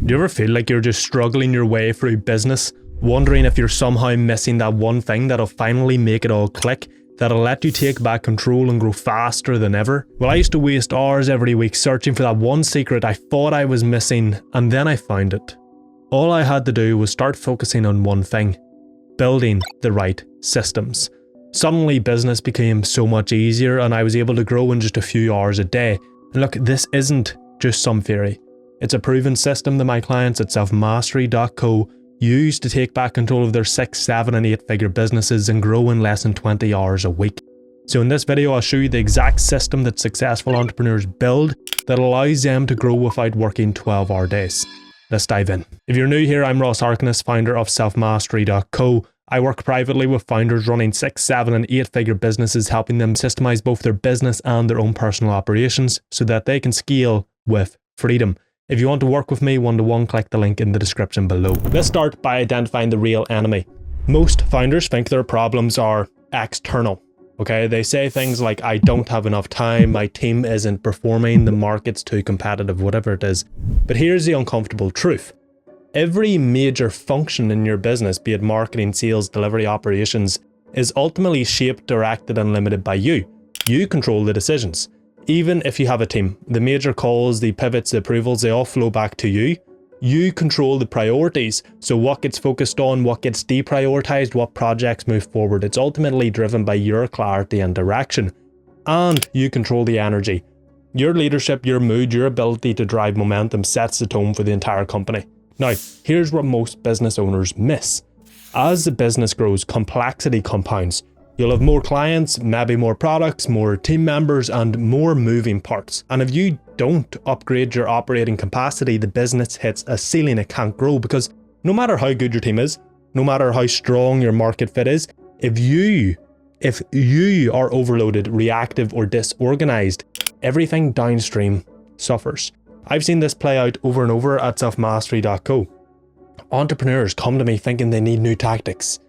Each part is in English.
Do you ever feel like you're just struggling your way through business, wondering if you're somehow missing that one thing that'll finally make it all click, that'll let you take back control and grow faster than ever? Well, I used to waste hours every week searching for that one secret I thought I was missing, and then I found it. All I had to do was start focusing on one thing: building the right systems. Suddenly business became so much easier and I was able to grow in just a few hours a day. And look, this isn't just some theory. It's a proven system that my clients at selfmastery.co use to take back control of their 6, 7 and 8 figure businesses and grow in less than 20 hours a week. So in this video, I'll show you the exact system that successful entrepreneurs build that allows them to grow without working 12-hour days. Let's dive in. If you're new here, I'm Ross Harkness, founder of selfmastery.co. I work privately with founders running 6, 7 and 8 figure businesses, helping them systemize both their business and their own personal operations so that they can scale with freedom. If you want to work with me one-to-one, click the link in the description below. Let's start by identifying the real enemy. Most founders think their problems are external. Okay, they say things like, I don't have enough time, my team isn't performing, the market's too competitive, whatever it is. But here's the uncomfortable truth. Every major function in your business, be it marketing, sales, delivery, operations, is ultimately shaped, directed, and limited by you. You control the decisions. Even if you have a team, the major calls, the pivots, the approvals, they all flow back to you. You control the priorities. So what gets focused on, what gets deprioritized, what projects move forward. It's ultimately driven by your clarity and direction. And you control the energy. Your leadership, your mood, your ability to drive momentum sets the tone for the entire company. Now, here's what most business owners miss. As the business grows, complexity compounds. You'll have more clients, maybe more products, more team members, and more moving parts. And if you don't upgrade your operating capacity, the business hits a ceiling. It can't grow, because no matter how good your team is, no matter how strong your market fit is, if you are overloaded, reactive, or disorganized, everything downstream suffers. I've seen this play out over and over at selfmastery.co. Entrepreneurs come to me thinking they need new tactics,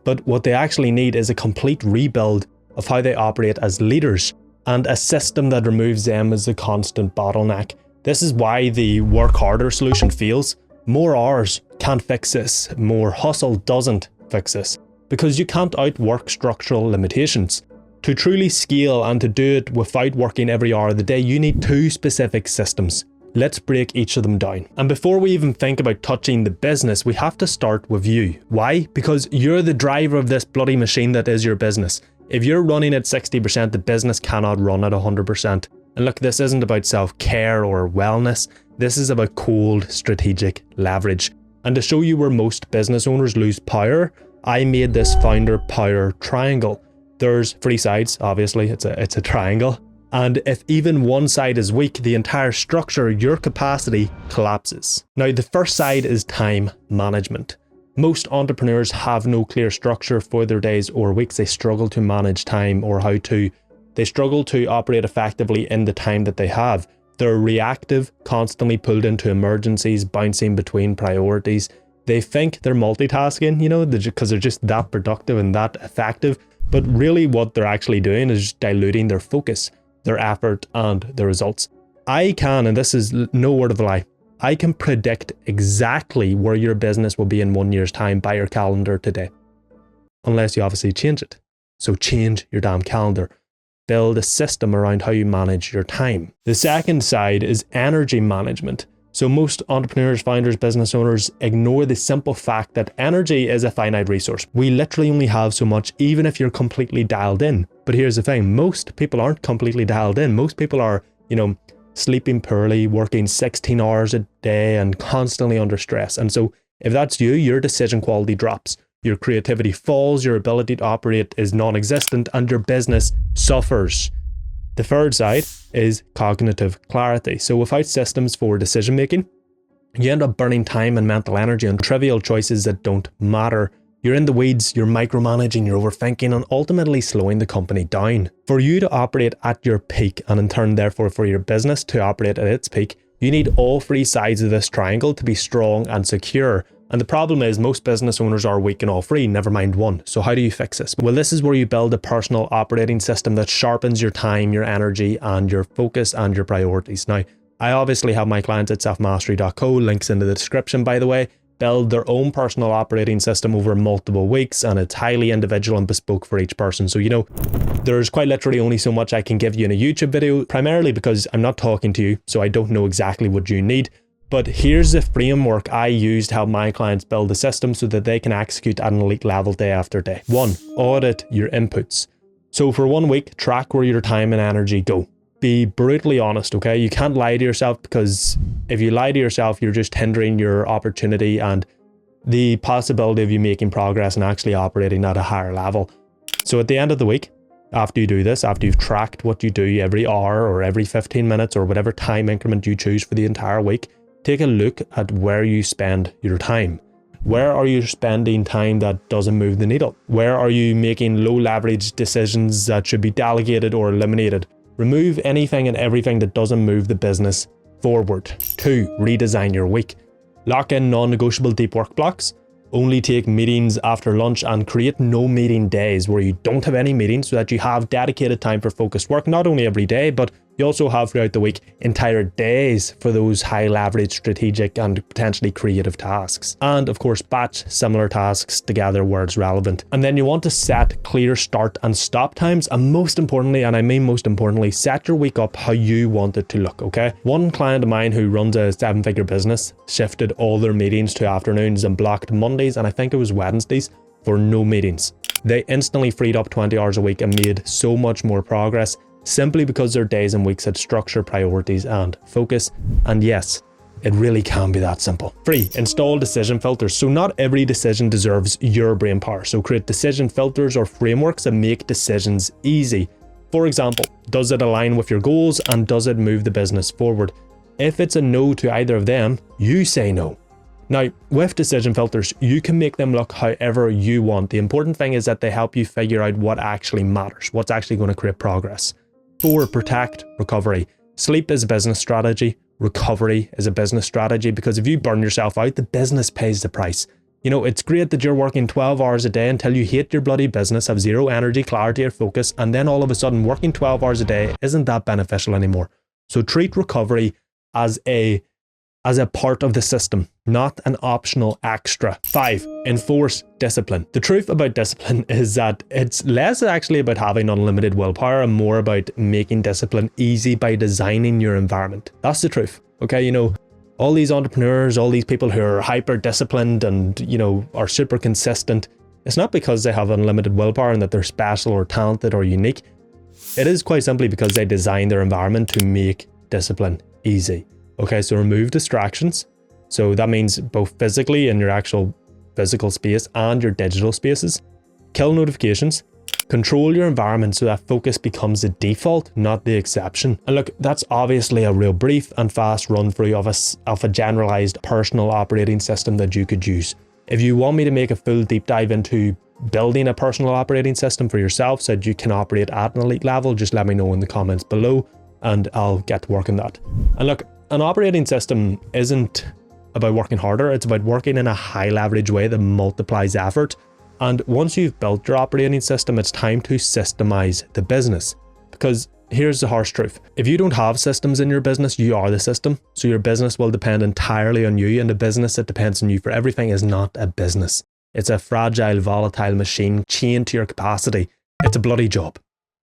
but what they actually need is a complete rebuild of how they operate as leaders and a system that removes them as the constant bottleneck. This is why the work harder solution fails. More hours can't fix this. More hustle doesn't fix this, because you can't outwork structural limitations. To truly scale and to do it without working every hour of the day, you need 2 specific systems. Let's break each of them down. And before we even think about touching the business, we have to start with you. Why? Because you're the driver of this bloody machine that is your business. If you're running at 60%, the business cannot run at 100%. And look, this isn't about self-care or wellness. This is about cold strategic leverage. And to show you where most business owners lose power, I made this founder power triangle. There's 3 sides, obviously, it's a triangle. And if even one side is weak, the entire structure, your capacity, collapses. Now, the first side is time management. Most entrepreneurs have no clear structure for their days or weeks. They struggle to manage time, or they struggle to operate effectively in the time that they have. They're reactive, constantly pulled into emergencies, bouncing between priorities. They think they're multitasking, because they're just that productive and that effective. But really what they're actually doing is just diluting their focus, their effort, and their results. I can, and this is no word of a lie, I can predict exactly where your business will be in 1 year's time by your calendar today. Unless you obviously change it. So change your damn calendar. Build a system around how you manage your time. The second side is energy management. So most entrepreneurs, founders, business owners ignore the simple fact that energy is a finite resource. We literally only have so much, even if you're completely dialed in. But here's the thing, most people aren't completely dialed in. Most people are, sleeping poorly, working 16 hours a day and constantly under stress. And so if that's you, your decision quality drops. Your creativity falls, your ability to operate is non-existent, and your business suffers. The third side is cognitive clarity. So without systems for decision making, you end up burning time and mental energy on trivial choices that don't matter. You're in the weeds, you're micromanaging, you're overthinking, and ultimately slowing the company down. For you to operate at your peak, and in turn therefore for your business to operate at its peak, you need all 3 sides of this triangle to be strong and secure. And the problem is most business owners are weak in all 3, never mind one. So how do you fix this? Well, this is where you build a personal operating system that sharpens your time, your energy, and your focus and your priorities. Now, I obviously have my clients at selfmastery.co, links in the description by the way, build their own personal operating system over multiple weeks, and it's highly individual and bespoke for each person. So, there's quite literally only so much I can give you in a YouTube video, primarily because I'm not talking to you, so I don't know exactly what you need. But here's the framework I use to help my clients build a system so that they can execute at an elite level day after day. 1. Audit your inputs. So for 1 week, track where your time and energy go. Be brutally honest, okay? You can't lie to yourself, because if you lie to yourself, you're just hindering your opportunity and the possibility of you making progress and actually operating at a higher level. So at the end of the week, after you do this, after you've tracked what you do every hour or every 15 minutes or whatever time increment you choose for the entire week, take a look at where you spend your time. Where are you spending time that doesn't move the needle? Where are you making low leverage decisions that should be delegated or eliminated? Remove anything and everything that doesn't move the business forward. 2. Redesign your week. Lock in non-negotiable deep work blocks. Only take meetings after lunch, and create no meeting days where you don't have any meetings, so that you have dedicated time for focused work, not only every day, but you also have throughout the week entire days for those high leverage, strategic and potentially creative tasks. And of course, batch similar tasks together where it's relevant. And then you want to set clear start and stop times. And most importantly, and I mean most importantly, set your week up how you want it to look, okay? One client of mine who runs a 7-figure business shifted all their meetings to afternoons and blocked Mondays, and I think it was Wednesdays, for no meetings. They instantly freed up 20 hours a week and made so much more progress, simply because their days and weeks had structure, priorities and focus. And yes, it really can be that simple. 3. Install decision filters. So not every decision deserves your brain power. So create decision filters or frameworks that make decisions easy. For example, does it align with your goals and does it move the business forward? If it's a no to either of them, you say no. Now, with decision filters, you can make them look however you want. The important thing is that they help you figure out what actually matters, what's actually going to create progress. 4. Protect recovery. Sleep is a business strategy. Recovery is a business strategy, because if you burn yourself out, the business pays the price. It's great that you're working 12 hours a day until you hate your bloody business, have zero energy, clarity or focus, and then all of a sudden working 12 hours a day isn't that beneficial anymore. So treat recovery as a part of the system, not an optional extra. 5. Enforce discipline. The truth about discipline is that it's less actually about having unlimited willpower and more about making discipline easy by designing your environment. That's the truth. Okay, all these entrepreneurs, all these people who are hyper disciplined and, are super consistent, it's not because they have unlimited willpower and that they're special or talented or unique. It is quite simply because they design their environment to make discipline easy. Okay, so remove distractions. So that means both physically in your actual physical space and your digital spaces. Kill notifications. Control your environment so that focus becomes the default, not the exception. And look, that's obviously a real brief and fast run through of a generalized personal operating system that you could use. If you want me to make a full deep dive into building a personal operating system for yourself so that you can operate at an elite level, just let me know in the comments below and I'll get to work on that. And look, an operating system isn't about working harder, it's about working in a high leverage way that multiplies effort. And once you've built your operating system, it's time to systemize the business. Because here's the harsh truth. If you don't have systems in your business, you are the system. So your business will depend entirely on you, and the business that depends on you for everything is not a business. It's a fragile, volatile machine chained to your capacity. It's a bloody job.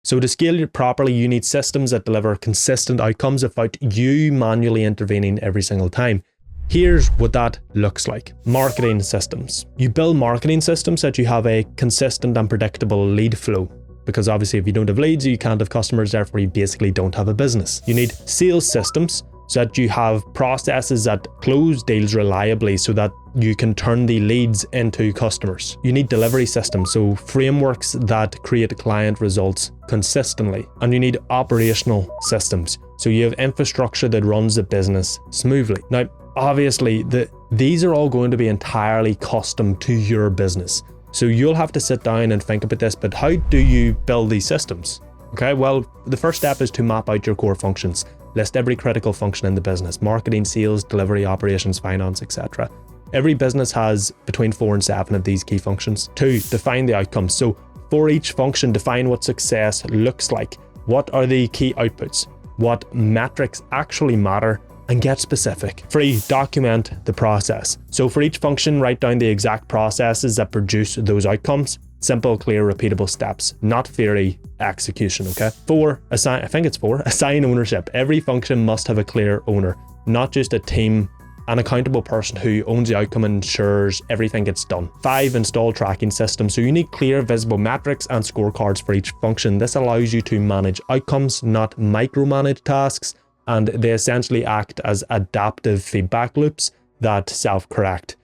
So to scale it properly, you need systems that deliver consistent outcomes without you manually intervening every single time. Here's what that looks like. Marketing systems. You build marketing systems so that you have a consistent and predictable lead flow. Because obviously if you don't have leads, you can't have customers, therefore you basically don't have a business. You need sales systems so that you have processes that close deals reliably so that you can turn the leads into customers. You need delivery systems, so frameworks that create client results consistently. And you need operational systems, so you have infrastructure that runs the business smoothly. Now, obviously, these are all going to be entirely custom to your business. So you'll have to sit down and think about this, but how do you build these systems? Okay, well, the first step is to map out your core functions. List every critical function in the business: marketing, sales, delivery, operations, finance, etc. Every business has between 4 and 7 of these key functions. 2, define the outcomes. So for each function, define what success looks like. What are the key outputs? what metrics actually matter, and get specific. 3. Document the process. So for each function, write down the exact processes that produce those outcomes. Simple, clear, repeatable steps, not theory, execution, okay? 4, assign ownership. Every function must have a clear owner, not just a team, an accountable person who owns the outcome and ensures everything gets done. 5, install tracking systems. So you need clear, visible metrics and scorecards for each function. This allows you to manage outcomes, not micromanage tasks, and they essentially act as adaptive feedback loops that self-correct.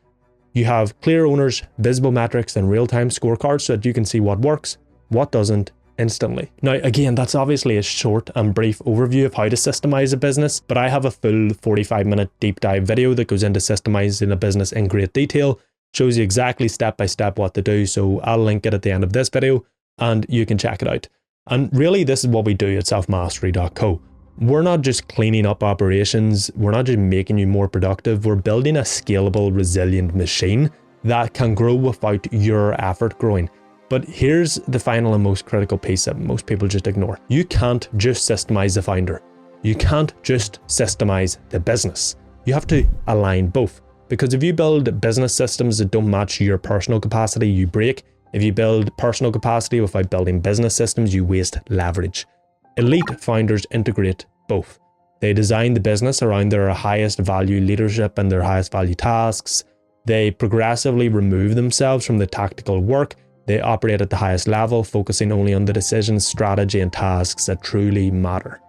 You have clear owners, visible metrics, and real-time scorecards so that you can see what works, what doesn't, instantly. Now, again, that's obviously a short and brief overview of how to systemize a business, but I have a full 45-minute deep dive video that goes into systemizing a business in great detail, shows you exactly step-by-step what to do, so I'll link it at the end of this video, and you can check it out. And really, this is what we do at selfmastery.co. We're not just cleaning up operations, we're not just making you more productive, we're building a scalable, resilient machine that can grow without your effort growing. But here's the final and most critical piece that most people just ignore. You can't just systemize the founder. You can't just systemize the business. You have to align both. Because if you build business systems that don't match your personal capacity, you break. If you build personal capacity without building business systems, you waste leverage. Elite founders integrate both. They design the business around their highest value leadership and their highest value tasks. They progressively remove themselves from the tactical work. They operate at the highest level, focusing only on the decisions, strategy, and tasks that truly matter.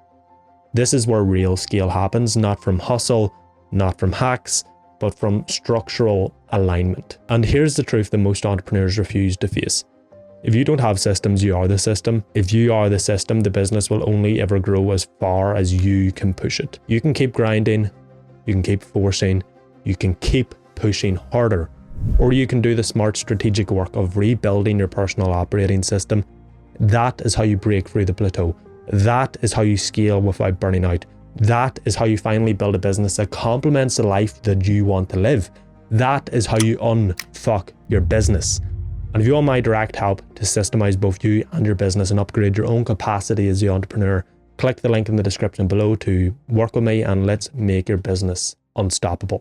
This is where real scale happens, not from hustle, not from hacks, but from structural alignment. And here's the truth that most entrepreneurs refuse to face. If you don't have systems, you are the system. If you are the system, the business will only ever grow as far as you can push it. You can keep grinding, you can keep forcing, you can keep pushing harder, or you can do the smart strategic work of rebuilding your personal operating system. That is how you break through the plateau. That is how you scale without burning out. That is how you finally build a business that complements the life that you want to live. That is how you unfuck your business. And if you want my direct help to systemize both you and your business and upgrade your own capacity as the entrepreneur, click the link in the description below to work with me and let's make your business unstoppable.